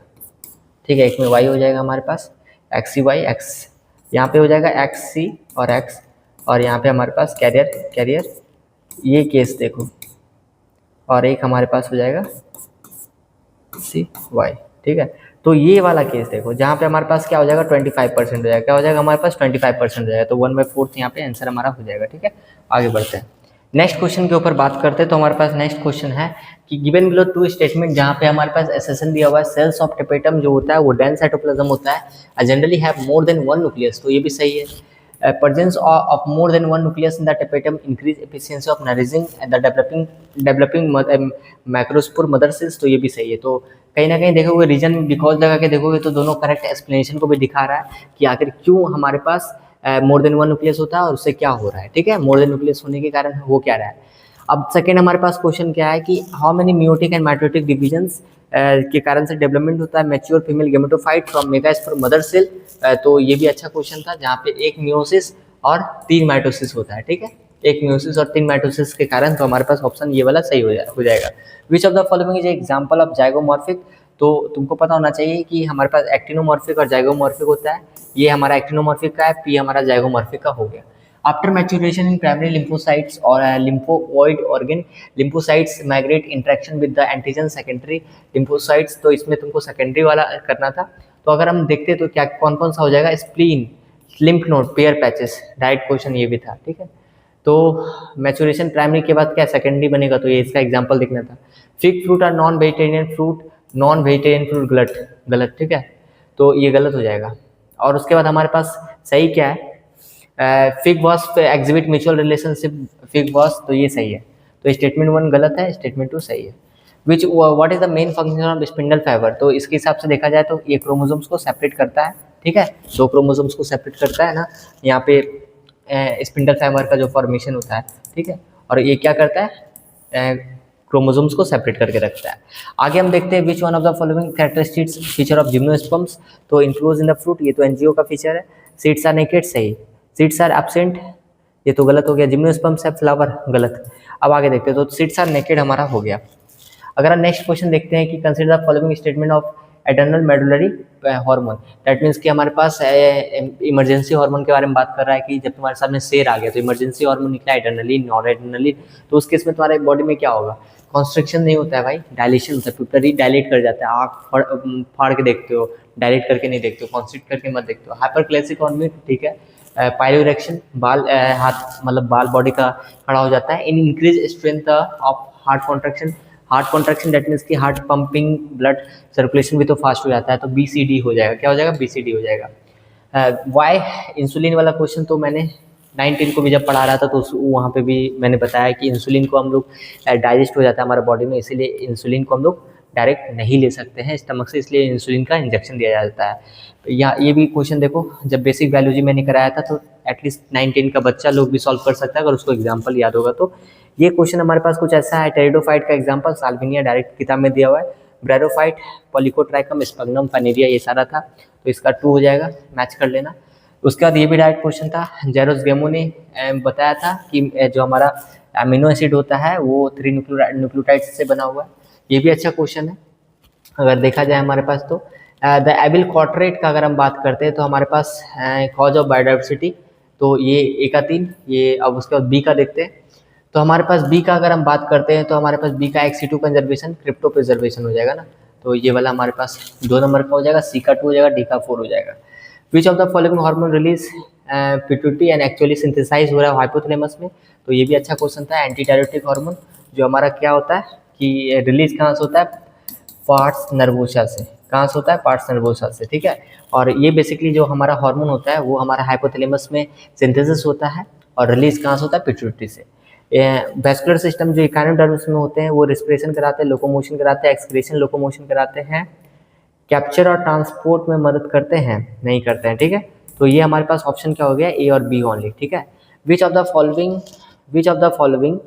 ठीक है, एक में वाई हो जाएगा हमारे पास, एक्स सी वाई, एक्स यहाँ पे हो जाएगा एक्स सी और एक्स, और यहाँ पे हमारे पास कैरियर ये केस देखो, और एक हमारे पास हो जाएगा सी वाई, ठीक है। तो ये वाला केस देखो, जहाँ पे हमारे पास क्या हो जाएगा, 25% हो जाएगा, क्या हो जाएगा हमारे पास 25% हो जाएगा, तो 1/4 यहाँ पे आंसर हमारा हो जाएगा, ठीक है। आगे बढ़ते हैं, नेक्स्ट क्वेश्चन के ऊपर बात करते हैं। तो हमारे पास नेक्स्ट क्वेश्चन है कि गिवन बिलो 2 स्टेटमेंट, जहाँ पे हमारे पास एसेसन दिया हुआ है, सेल्स ऑफ टेपेटम जो होता है वो डेंस साइटोप्लाज्म होता है, generally have more than 1 nucleus, तो ये भी सही है। presence of more than one nucleus in the tapetum increase efficiency of nourishing the developing macrospore mother cells, तो ये भी सही है। तो कहीं ना कहीं देखोगे रीजन बिकॉज लगा के देखोगे तो दोनों करेक्ट एक्सप्लेनेशन को भी दिखा रहा है कि आखिर क्यों हमारे पास मोर देन वन न्यूक्लियस होता है और उससे क्या हो रहा है, ठीक है, मोर देन न्यूक्लियस होने के कारण हो क्या रहा है। अब सेकेंड हमारे पास क्वेश्चन क्या है कि how many meiotic and mitotic divisions के कारण से डेवलपमेंट होता है mature female gametophyte from megaspore mother cell, तो ये भी अच्छा क्वेश्चन था, जहाँ पे 1 मियोसिस और 3 माइटोसिस होता है, ठीक है, 1 मियोसिस और 3 माइटोसिस के कारण, तो हमारे पास ऑप्शन ये वाला सही हो जाएगा। Which of the following is example of zygomorphic, तो तुमको पता होना चाहिए कि हमारे पास एक्टिनोमॉर्फिक और जाइगोमॉर्फिक होता है, ये हमारा एक्टिनोमॉर्फिक का है, पी हमारा जाइगोमॉर्फिक का हो गया। After maturation in primary lymphocytes और lymphoid organ, lymphocytes migrate interaction with the antigen secondary lymphocytes, तो इसमें तुमको सेकेंडरी वाला करना था। तो अगर हम देखते तो क्या कौन कौन सा हो जाएगा, spleen, lymph node, pair patches, direct question ये भी था, ठीक है। तो मैच्योरेशन प्राइमरी के बाद क्या सेकेंडरी बनेगा, तो ये इसका एग्जांपल देखना था। Fig fruit are non vegetarian fruit, non vegetarian fruit गलत, गलत, ठीक है, तो ये गलत हो जाएगा। और उसके बाद हमारे पास सही क्या है, fig was exhibit mutual relationship fig was, तो ये सही है। तो स्टेटमेंट 1 गलत है, स्टेटमेंट 2 सही है। विच what is the main function of spindle fibre, तो इसके हिसाब से देखा जाए तो ये क्रोमोसोम्स को सेपरेट करता है, ठीक है, 2 क्रोमोसोम्स को सेपरेट करता है ना, यहाँ पे स्पिंडल फाइबर का जो फॉर्मेशन होता है, ठीक है, और ये क्या करता है, क्रोमोसोम्स को सेपरेट करके रखता है। आगे हम देखते हैं विच one of the following characteristics feature of gymnosperms, तो इंक्लूज इन द फ्रूट, ये तो एनजीओ का फीचर है। सीड्स आर नेकेड, सही। सीड्स आर एब्सेंट, ये तो गलत हो गया। जिम्नोस्पर्म्स है फ्लावर, गलत। अब आगे देखते हैं, तो सीड्स आर नेकेड हमारा हो गया। अगर हम नेक्स्ट क्वेश्चन देखते हैं कि consider the following statement of eternal medullary hormone, that means कि हमारे पास इमरजेंसी हार्मोन के बारे में बात कर रहा है कि जब तुम्हारे सामने शेर आ गया तो इमरजेंसी हार्मोन निकला एटर्नली, नॉन एटर्नली, तो उस केस में तुम्हारे बॉडी में क्या होगा, कॉन्स्ट्रिक्शन नहीं होता है भाई, डायलेशन होता है, पिट्यूटरी डायलेट कर जाता है, आँख फाड़ के देखते हो, डायलेट करके नहीं देखते हो, कॉन्स्ट्रिक्ट करके मत देखते हो। हाइपरक्लेसिक ऑन में, ठीक है, पायलोइरेक्शन, बाल हाथ मतलब बाल बॉडी का खड़ा हो जाता है। In increase strength of heart contraction, heart contraction that means कि हार्ट पंपिंग ब्लड सर्कुलेशन भी तो फास्ट हो जाता है, तो BCD हो जाएगा, क्या हो जाएगा, BCD हो जाएगा। वाई इंसुलिन वाला क्वेश्चन तो मैंने 9-10 को भी जब पढ़ा रहा था तो वहाँ पे भी मैंने बताया कि इंसुलिन को हम लोग डाइजेस्ट हो जाता है हमारे बॉडी में, इसीलिए इंसुलिन को हम लोग डायरेक्ट नहीं ले सकते हैं स्टमक से, इसलिए इंसुलिन का इंजेक्शन दिया जाता है। या ये भी क्वेश्चन देखो, जब बेसिक बायोलॉजी मैंने कराया था तो एटलीस्ट 9-10 का बच्चा लोग भी सॉल्व कर सकता है अगर उसको एग्जाम्पल याद होगा तो। ये क्वेश्चन हमारे पास कुछ ऐसा है, टेरिडोफाइट का एग्जाम्पल साल्विनिया डायरेक्ट किताब में दिया हुआ है, ब्रायोफाइट, पॉलिकोट्राइकम, स्पैग्नम, फनेरिया, ये सारा था, तो इसका 2 हो जाएगा, मैच कर लेना। उसके बाद ये भी डायरेक्ट क्वेश्चन था, जेरोस गेमो ने बताया था कि जो हमारा अमीनो एसिड होता है वो 3 न्यूक्लियोटाइड से बना हुआ है, ये भी अच्छा क्वेश्चन है अगर देखा जाए हमारे पास तो। द एबिल क्वार्टरेट का अगर हम बात करते हैं तो हमारे पास कॉज ऑफ बायोडाइवर्सिटी, तो ये ए का 3, ये अब उसके बाद बी का देखते हैं, तो हमारे पास बी का अगर हम बात करते हैं तो हमारे पास बी का एक्सी2 कंजर्वेशन, क्रिप्टो प्रिजर्वेशन हो जाएगा ना, तो ये वाला हमारे पास 2 नंबर का हो जाएगा, सी का 2 हो जाएगा, डी का 4 हो जाएगा। Which of the following hormone release pituitary and actually synthesise हो रहा है हाइपोथैलेमस में, तो ये भी अच्छा क्वेश्चन था। एंटी टायरोटिक हार्मोन जो हमारा क्या होता है कि रिलीज कहाँ से होता है, पार्ट्स नर्वोसा से, कहाँ से होता है, पार्ट्स नर्वोसा से, ठीक है। और ये बेसिकली जो हमारा हार्मोन होता है वो हमारा हाइपोथैलेमस में सिंथेसिस होता है और रिलीज कहाँ से होता है, पिट्यूटरी से। वैस्कुलर सिस्टम जो इकाइनोडर्म्स में होते हैं वो रिस्पिरेशन कराते हैं, लोकोमोशन कराते हैं, एक्सक्रीशन लोकोमोशन कराते हैं, कैप्चर और ट्रांसपोर्ट में मदद करते हैं, नहीं करते हैं, ठीक है। तो ये हमारे पास ऑप्शन क्या हो गया, ए और बी ओनली, ठीक है। Which of the following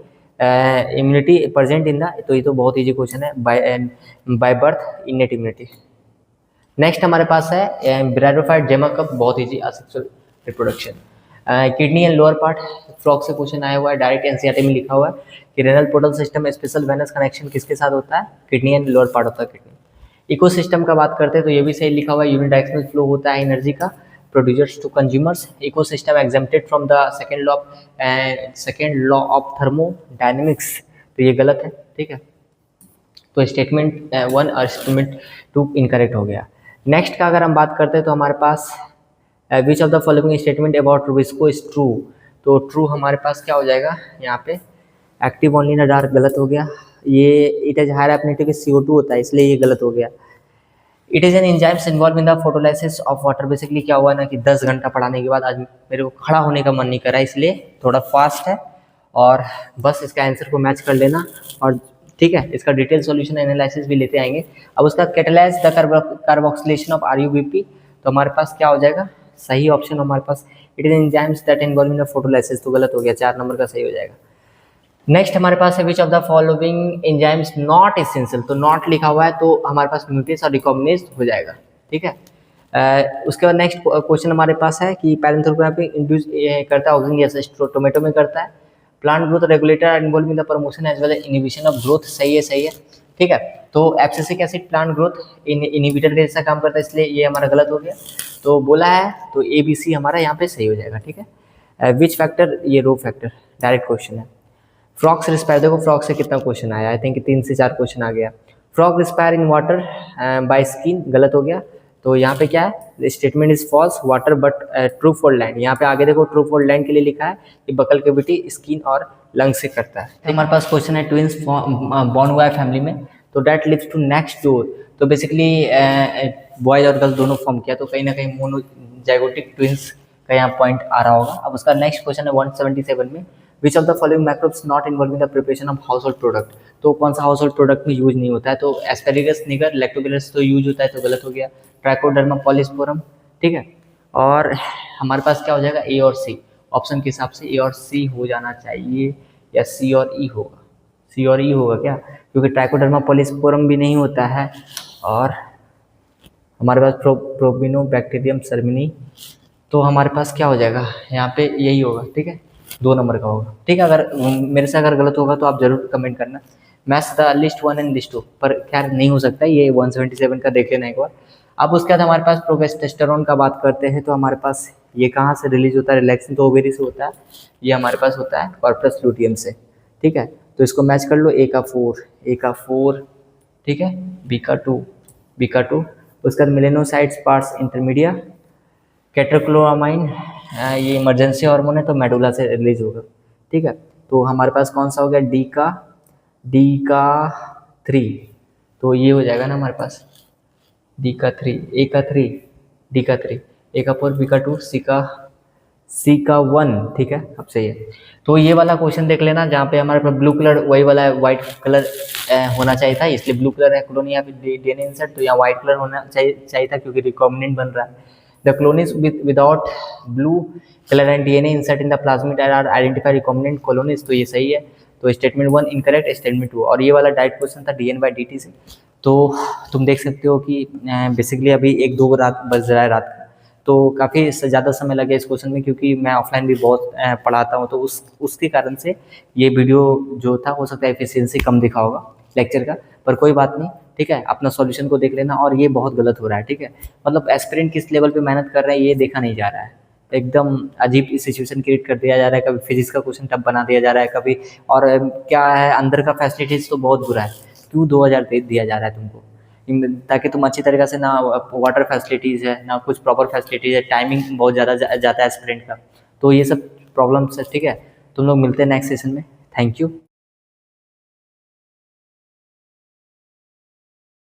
immunity present in the, तो ये तो बहुत ईजी क्वेश्चन है, by birth innate immunity. Next हमारे पास है ब्रायोफाइट जेमा कप, बहुत easy, asexual reproduction. Kidney and lower part, frock से क्वेश्चन आया हुआ है, डायरेक्ट एनसीईआरटी में लिखा हुआ है कि renal portal system special venous connection किसके साथ होता है, किडनी एंड लोअर पार्ट होता है किडनी। इकोसिस्टम का बात करते हैं तो ये भी सही लिखा हुआ है, यूनिडायरेक्शनल फ्लो होता है एनर्जी का, producers to consumers, ecosystem exempted from the second law of thermodynamics, तो ये गलत है, ठीक है। तो स्टेटमेंट 1 और स्टेटमेंट 2 इनकरेक्ट हो गया। नेक्स्ट का अगर हम बात करते हैं तो हमारे पास which of the following statement about rubisco is true, तो ट्रू हमारे पास क्या हो जाएगा यहाँ पे, एक्टिव ओनली इन डार्क, गलत हो गया। ये it is higher affinity with CO2 होता है, इसलिए ये गलत हो गया। It is an enzymes involve in the photolysis of water, basically क्या हुआ ना कि 10 घंटा पढ़ाने के बाद आज मेरे को खड़ा होने का मन नहीं कर रहा है, इसलिए थोड़ा फास्ट है, और बस इसका आंसर को मैच कर लेना, और ठीक है, इसका डिटेल सॉल्यूशन एनालिसिस भी लेते आएंगे। अब उसका catalyse the carboxylation of RUBP, तो हमारे पास क्या हो जाएगा, सही ऑप्शन हमारे पास it is enzymes that involve in the photolysis, तो गलत हो गया, 4 नंबर का सही हो जाएगा। नेक्स्ट हमारे पास है which of the following enzymes not essential, तो नॉट लिखा हुआ है तो हमारे पास म्यूटेस और रिकॉग्नाइज हो जाएगा, ठीक है। उसके बाद नेक्स्ट क्वेश्चन हमारे पास है कि पैरेंथ्रोग्राफी इंड्यूस करता है ऑक्सीजन गैस, टोमेटो में करता है। Plant growth regulator involve in the promotion as well as inhibition of growth, सही है, ठीक है। तो abscisic acid plant growth inhibitor के जैसा काम करता है, इसलिए ये हमारा गलत हो गया, तो बोला है तो ABC हमारा यहाँ पे सही हो जाएगा, ठीक है। विच फैक्टर, ये रो फैक्टर, डायरेक्ट क्वेश्चन है। फ्रॉक्स रिस्पायर, देखो फ्रॉक से कितना क्वेश्चन आया, आई थिंक 3 से 4 क्वेश्चन आ गया। Frog respire in water by skin, गलत हो गया, तो यहाँ पे क्या है, statement is false, water but true for land, यहाँ पे आगे देखो ट्रू फॉर लैंड के लिए लिखा है कि बकल कैविटी स्किन और लंग से करता है। तो हमारे पास क्वेश्चन है ट्विंस बॉर्न हुआ है फैमिली में, तो that lives to next door. तो बेसिकली बॉयज और गर्ल्स दोनों फॉर्म किया, तो कहीं ना कहीं मोनोजाइगोटिक ट्विंस का यहाँ पॉइंट आ रहा होगा। अब उसका नेक्स्ट क्वेश्चन है 177 में, विच of the following microbes not involve in the preparation of house hold product. तो कौन सा हाउस होल्ड प्रोडक्ट में यूज नहीं होता है, तो एस्पेरिगस निगर लैक्टोबैसिलस तो यूज होता है, तो गलत हो गया। ट्राइकोडर्मा पॉलीस्पोरम, ठीक है। और हमारे पास क्या हो जाएगा, ए और सी। ऑप्शन के हिसाब से ए और सी हो जाना चाहिए, या सी और ई होगा, सी और ई होगा क्या, क्योंकि ट्राइकोडर्मा पॉलीस्पोरम भी नहीं होता है। और हमारे पास प्रोबिनोबैक्टीरियम सर्मिनी, तो हमारे पास क्या हो जाएगा यहाँ पे, यही होगा, ठीक है, 2 नंबर का होगा, ठीक है। अगर मेरे से अगर गलत होगा तो आप जरूर कमेंट करना। Match the list 1 and list 2, पर खैर नहीं हो सकता, ये 177 का देख लेना एक बार। अब उसके बाद हमारे पास प्रोगेस्टेस्टेरोन का बात करते हैं, तो हमारे पास ये कहाँ से रिलीज होता है, रिलैक्सिन तो ओवेरी से होता है, ये हमारे पास होता है कॉर्पस लुटियम से, ठीक है। तो इसको मैच कर लो, ए का 4, ठीक है, बी का 2, उसके बाद मिलेनोसाइट्स पार्ट्स इंटरमीडिया, कैटेक्लोरामाइन, ये इमरजेंसी हार्मोन है तो मेडुला से रिलीज होगा, ठीक है। तो हमारे पास कौन सा हो गया, डी का 3, तो ये हो जाएगा ना हमारे पास डी का 3, ए का 3, डी का 3, ए का 4, बी का 2, सी का 1, ठीक है। अब सही है। तो ये वाला क्वेश्चन देख लेना, जहाँ पे हमारे पास ब्लू कलर वही वाला व्हाइट कलर होना चाहिए था, इसलिए ब्लू कलर है क्लोनिया डीएनए इंसर्ट, तो यहाँ व्हाइट कलर होना चाहिए था क्योंकि रिकॉम्बिनेंट बन रहा है। The clones without blue colour and DNA insert in the plasmid are identify recombinant colonies, तो ये सही है। तो स्टेटमेंट 1 इनकरेक्ट, स्टेटमेंट 2, और ये वाला डायरेक्ट क्वेश्चन था DN/dt से। तो तुम देख सकते हो कि बेसिकली अभी 1-2 रात बज रहा है रात का, तो काफ़ी ज़्यादा समय लगे इस क्वेश्चन में, क्योंकि मैं ऑफलाइन भी बहुत पढ़ाता हूँ, तो उसके कारण से ये वीडियो जो था हो सकता है एफिशिएंसी कम दिखा होगा लेक्चर का, पर कोई बात नहीं, ठीक है। अपना सॉल्यूशन को देख लेना। और ये बहुत गलत हो रहा है, ठीक है, मतलब एस्पिरेंट किस लेवल पे मेहनत कर रहे हैं ये देखा नहीं जा रहा है, एकदम अजीब सिचुएशन क्रिएट कर दिया जा रहा है, कभी फिजिक्स का क्वेश्चन टफ बना दिया जा रहा है, कभी और क्या है अंदर का फैसिलिटीज़ तो बहुत बुरा है, क्यों 2000 दे दिया जा रहा है तुमको, ताकि तुम अच्छी तरीके से, ना वाटर फैसिलिटीज़ है ना कुछ प्रॉपर फैसिलिटीज़ है, टाइमिंग बहुत ज़्यादा जाता है एस्पिरेंट का, तो ये सब प्रॉब्लम्स है, ठीक है। तुम लोग मिलते हैं नेक्स्ट सेशन में, थैंक यू।